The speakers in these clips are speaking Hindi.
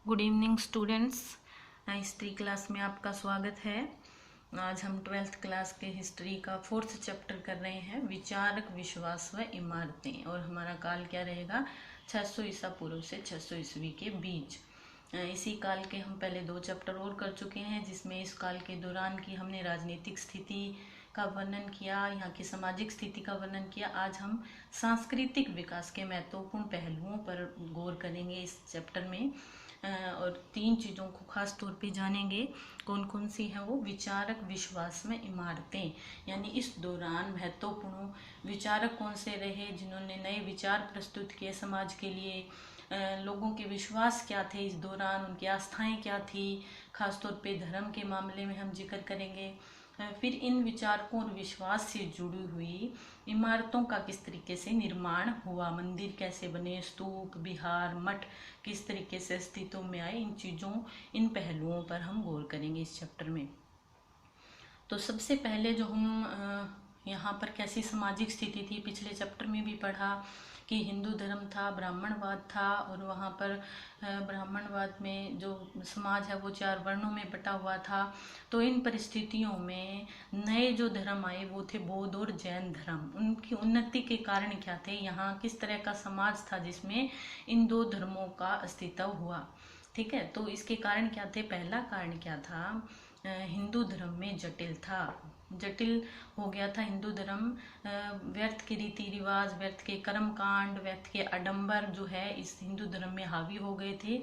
Good evening students. History class में आपका स्वागत है। आज हम 12th क्लास के हिस्ट्री का 4th चैप्टर कर रहे हैं, विचारक, विश्वास व इमारतें। और हमारा काल क्या रहेगा? 600 ईसा पूर्व से 600 ईस्वी के बीच। इसी काल के हम पहले 2 चैप्टर और कर चुके हैं, जिसमें इस काल के दौरान की हमने राजनीतिक स्थिति का वर्णन किया, यहाँ की सामाजिक स्थिति का वर्णन किया। आज हम सांस्कृतिक विकास के महत्वपूर्ण पहलुओं पर गौर करेंगे इस चैप्टर में, और 3 चीज़ों को खास तौर पे जानेंगे। कौन कौन सी है वो? विचारक, विश्वास में इमारतें। यानी इस दौरान महत्वपूर्ण विचारक कौन से रहे जिन्होंने नए विचार प्रस्तुत किए समाज के लिए, लोगों के विश्वास क्या थे इस दौरान, उनकी आस्थाएं क्या थी। खासतौर पे धर्म के मामले में हम जिक्र करेंगे। फिर इन विचारकों और विश्वास से जुड़ी हुई इमारतों का किस तरीके से निर्माण हुआ, मंदिर कैसे बने, स्तूप, विहार, मठ किस तरीके से अस्तित्व में आए, इन पहलुओं पर हम गौर करेंगे इस चैप्टर में। तो सबसे पहले जो हम यहाँ पर कैसी सामाजिक स्थिति थी, पिछले चैप्टर में भी पढ़ा कि हिंदू धर्म था, ब्राह्मणवाद था, और वहाँ पर ब्राह्मणवाद में जो समाज है वो 4 वर्णों में बटा हुआ था। तो इन परिस्थितियों में नए जो धर्म आए वो थे बौद्ध और जैन धर्म। उनकी उन्नति के कारण क्या थे, यहाँ किस तरह का समाज था जिसमें इन 2 धर्मों का अस्तित्व हुआ। ठीक है, तो इसके कारण क्या थे? पहला कारण क्या था? हिंदू धर्म में जटिल हो गया था हिंदू धर्म। व्यर्थ के रीति रिवाज, व्यर्थ के कर्म कांड, व्यर्थ के आडंबर जो है इस हिंदू धर्म में हावी हो गए थे,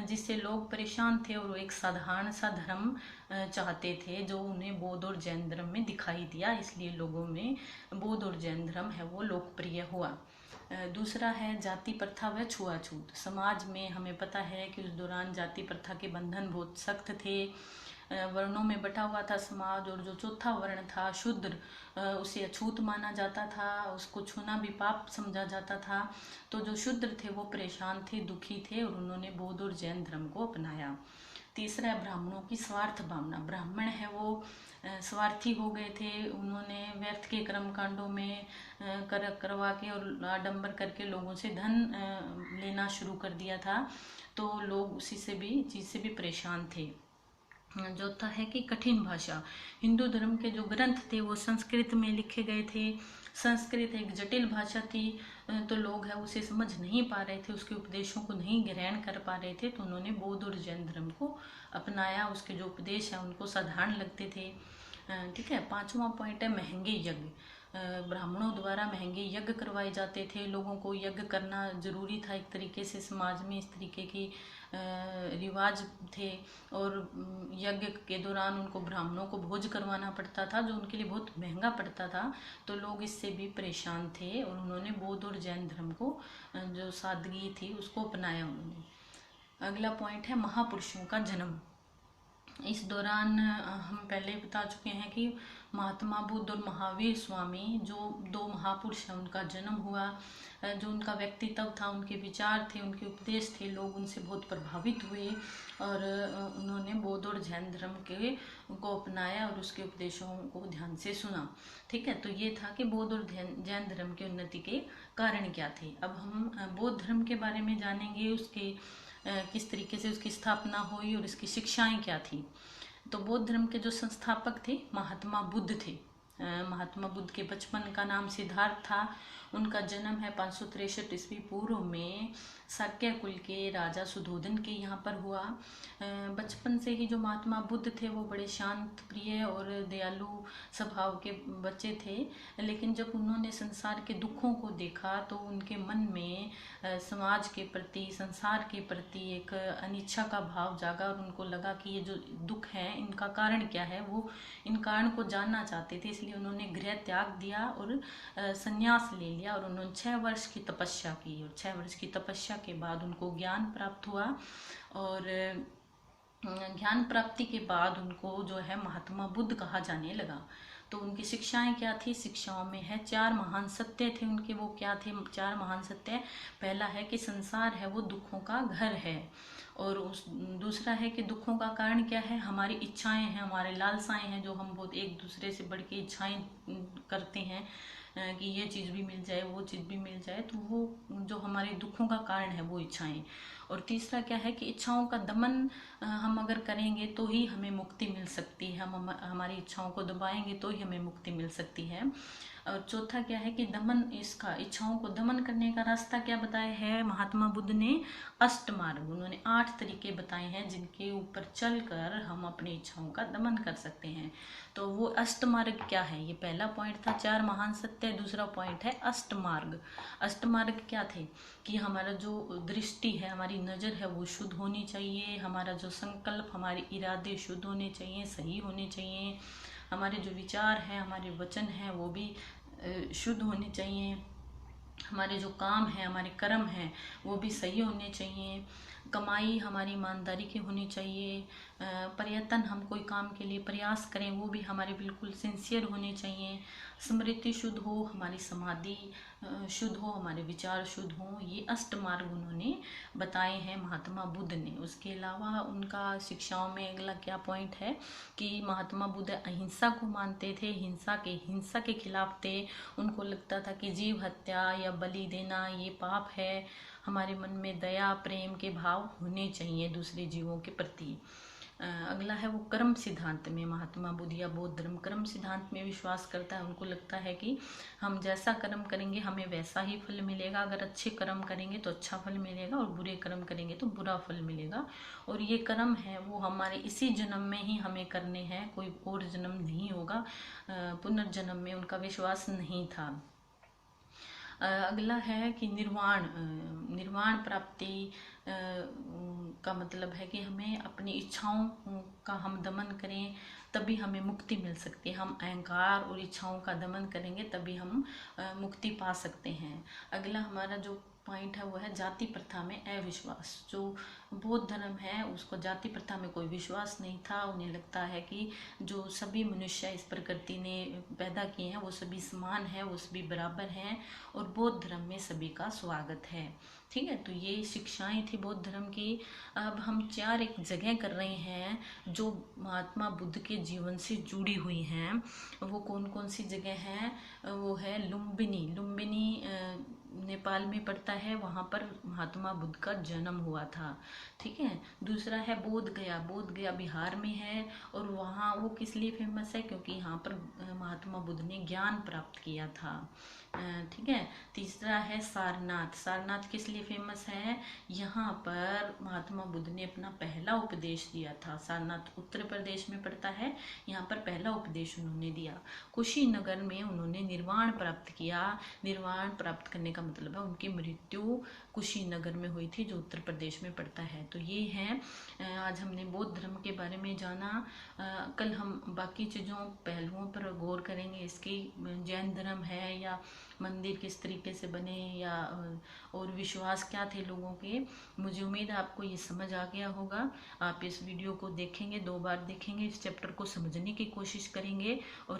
जिससे लोग परेशान थे और वो एक साधारण सा धर्म चाहते थे जो उन्हें बौद्ध और जैन धर्म में दिखाई दिया। इसलिए लोगों में बौद्ध और जैन धर्म है वो लोकप्रिय हुआ। दूसरा है जाति प्रथा व छुआछूत। समाज में हमें पता है कि उस दौरान जाति प्रथा के बंधन बहुत सख्त थे। वर्णों में बटा हुआ था समाज, और जो चौथा वर्ण था शूद्र, उसे अछूत माना जाता था, उसको छूना भी पाप समझा जाता था। तो जो शूद्र थे वो परेशान थे, दुखी थे, और उन्होंने बौद्ध और जैन धर्म को अपनाया। तीसरा है ब्राह्मणों की स्वार्थ भावना। ब्राह्मण है वो स्वार्थी हो गए थे, उन्होंने व्यर्थ के कर्म कांडों में करवा के और आडंबर करके लोगों से धन लेना शुरू कर दिया था। तो लोग उसी से भी चीज़ से भी परेशान थे। चौथा है कि कठिन भाषा। हिंदू धर्म के जो ग्रंथ थे वो संस्कृत में लिखे गए थे। संस्कृत एक जटिल भाषा थी, तो लोग है उसे समझ नहीं पा रहे थे, उसके उपदेशों को नहीं ग्रहण कर पा रहे थे। तो उन्होंने बौद्ध और जैन धर्म को अपनाया, उसके जो उपदेश है उनको साधारण लगते थे। ठीक है, 5वां पॉइंट है महंगे यज्ञ। ब्राह्मणों द्वारा महंगे यज्ञ करवाए जाते थे, लोगों को यज्ञ करना जरूरी था एक तरीके से। समाज में इस तरीके की रिवाज थे, और यज्ञ के दौरान उनको ब्राह्मणों को भोज करवाना पड़ता था जो उनके लिए बहुत महंगा पड़ता था। तो लोग इससे भी परेशान थे, और उन्होंने बौद्ध और जैन धर्म को जो सादगी थी उसको अपनाया उन्होंने। अगला पॉइंट है महापुरुषों का जन्म। इस दौरान हम पहले बता चुके हैं कि महात्मा बुद्ध और महावीर स्वामी जो 2 महापुरुष हैं उनका जन्म हुआ। जो उनका व्यक्तित्व था, उनके विचार थे, उनके उपदेश थे, लोग उनसे बहुत प्रभावित हुए, और उन्होंने बौद्ध और जैन धर्म को अपनाया और उसके उपदेशों को ध्यान से सुना। ठीक है, तो ये था कि बौद्ध और जैन धर्म की उन्नति के कारण क्या थे। अब हम बौद्ध धर्म के बारे में जानेंगे, उसके किस तरीके से उसकी स्थापना हुई और इसकी शिक्षाएं क्या थी। तो बौद्ध धर्म के जो संस्थापक थे महात्मा बुद्ध थे। महात्मा बुद्ध के बचपन का नाम सिद्धार्थ था। उनका जन्म है 563 ईस्वी पूर्व में शाक्य कुल के राजा सुधोधन के यहाँ पर हुआ। बचपन से ही जो महात्मा बुद्ध थे वो बड़े शांत प्रिय और दयालु स्वभाव के बच्चे थे, लेकिन जब उन्होंने संसार के दुखों को देखा तो उनके मन में समाज के प्रति, संसार के प्रति एक अनिच्छा का भाव जागा, और उनको लगा कि ये जो दुख है इनका कारण क्या है, वो इन कारण को जानना चाहते थे। इसलिए उन्होंने गृह त्याग दिया और संन्यास ले लिया, और उन्होंने 6 वर्ष की तपस्या की, और 6 वर्ष की तपस्या के बाद उनको ज्ञान प्राप्त हुआ। और ज्ञान प्राप्ति के बाद उनको जो है महात्मा बुद्ध कहा जाने लगा। तो उनकी शिक्षाएं क्या थी? शिक्षाओं में है 4 महान सत्य थे उनके। वो क्या थे 4 महान सत्य? पहला है कि संसार है वो दुखों का घर है, और दूसरा है कि दुखों का कारण क्या है? हमारी इच्छाएं हैं, हमारे लालसाएं हैं, जो हम बहुत एक दूसरे से बढ़ के इच्छाएं करते हैं कि ये चीज़ भी मिल जाए, वो चीज़ भी मिल जाए। तो वो जो हमारे दुखों का कारण है वो इच्छाएं। और तीसरा क्या है कि इच्छाओं का दमन हम अगर करेंगे तो ही हमें मुक्ति मिल सकती है, हम हमारी इच्छाओं को दबाएंगे तो ही हमें मुक्ति मिल सकती है। और चौथा क्या है कि दमन, इसका इच्छाओं को दमन करने का रास्ता क्या बताया है महात्मा बुद्ध ने? अष्ट मार्ग, उन्होंने 8 तरीके बताए हैं जिनके ऊपर चलकर हम अपनी इच्छाओं का दमन कर सकते हैं। तो वो अष्ट मार्ग क्या है? ये पहला पॉइंट था 4 महान सत्य, दूसरा पॉइंट है अष्ट मार्ग। अष्ट मार्ग क्या थे कि हमारा जो दृष्टि है, हमारी नज़र है वो शुद्ध होनी चाहिए, हमारा जो संकल्प, हमारे इरादे शुद्ध होने चाहिए, सही होने चाहिए, हमारे जो विचार हैं, हमारे वचन हैं वो भी शुद्ध होने चाहिए, हमारे जो काम हैं, हमारे कर्म हैं वो भी सही होने चाहिए, कमाई हमारी ईमानदारी की होनी चाहिए, प्रयत्न हम कोई काम के लिए प्रयास करें वो भी हमारे बिल्कुल सिंसियर होने चाहिए, स्मृति शुद्ध हो, हमारी समाधि शुद्ध हो, हमारे विचार शुद्ध हो। ये अष्ट मार्ग उन्होंने बताए हैं महात्मा बुद्ध ने। उसके अलावा उनका शिक्षाओं में अगला क्या पॉइंट है कि महात्मा बुद्ध अहिंसा को मानते थे, हिंसा के खिलाफ थे। उनको लगता था कि जीव हत्या या बलि देना ये पाप है, हमारे मन में दया प्रेम के भाव होने चाहिए दूसरे जीवों के प्रति। अगला है वो कर्म सिद्धांत में, महात्मा बुद्ध या बौद्ध धर्म कर्म सिद्धांत में विश्वास करता है। उनको लगता है कि हम जैसा कर्म करेंगे हमें वैसा ही फल मिलेगा, अगर अच्छे कर्म करेंगे तो अच्छा फल मिलेगा और बुरे कर्म करेंगे तो बुरा फल मिलेगा। और ये कर्म है वो हमारे इसी जन्म में ही हमें करने हैं, कोई और जन्म नहीं होगा, पुनर्जन्म में उनका विश्वास नहीं था। अगला है कि निर्वाण प्राप्ति का मतलब है कि हमें अपनी इच्छाओं का हम दमन करें तभी हमें मुक्ति मिल सकती है। हम अहंकार और इच्छाओं का दमन करेंगे तभी हम मुक्ति पा सकते हैं। अगला हमारा जो पॉइंट है वो है जाति प्रथा में अविश्वास। जो बौद्ध धर्म है उसको जाति प्रथा में कोई विश्वास नहीं था। उन्हें लगता है कि जो सभी मनुष्य इस प्रकृति ने पैदा किए हैं वो सभी समान है, वो सभी बराबर हैं और बौद्ध धर्म में सभी का स्वागत है। ठीक है, तो ये शिक्षाएं थी बौद्ध धर्म की। अब हम 4 एक जगह कर रहे हैं जो महात्मा बुद्ध के जीवन से जुड़ी हुई हैं। वो कौन कौन सी जगह हैं? वो है लुम्बिनी नेपाल में पड़ता है, वहाँ पर महात्मा बुद्ध का जन्म हुआ था। ठीक है, दूसरा है बोध गया बिहार में है और वहाँ वो किस लिए फेमस है? क्योंकि यहाँ पर महात्मा बुद्ध ने ज्ञान प्राप्त किया था। ठीक है, तीसरा है सारनाथ किस लिए फेमस है? यहाँ पर महात्मा बुद्ध ने अपना पहला उपदेश दिया था। सारनाथ उत्तर प्रदेश में पड़ता है, यहाँ पर पहला उपदेश उन्होंने दिया। कुशीनगर में उन्होंने निर्वाण प्राप्त किया। निर्वाण प्राप्त करने का मतलब है उनकी मृत्यु कुशीनगर में हुई थी जो उत्तर प्रदेश में पड़ता है। तो ये है, आज हमने बौद्ध धर्म के बारे में जाना। कल हम बाकी चीज़ों पहलुओं पर गौर करेंगे, इसकी जैन धर्म है या मंदिर किस तरीके से बने या और विश्वास क्या थे लोगों के। मुझे उम्मीद है आपको ये समझ आ गया होगा। आप इस वीडियो को देखेंगे, 2 बार देखेंगे, इस चैप्टर को समझने की कोशिश करेंगे और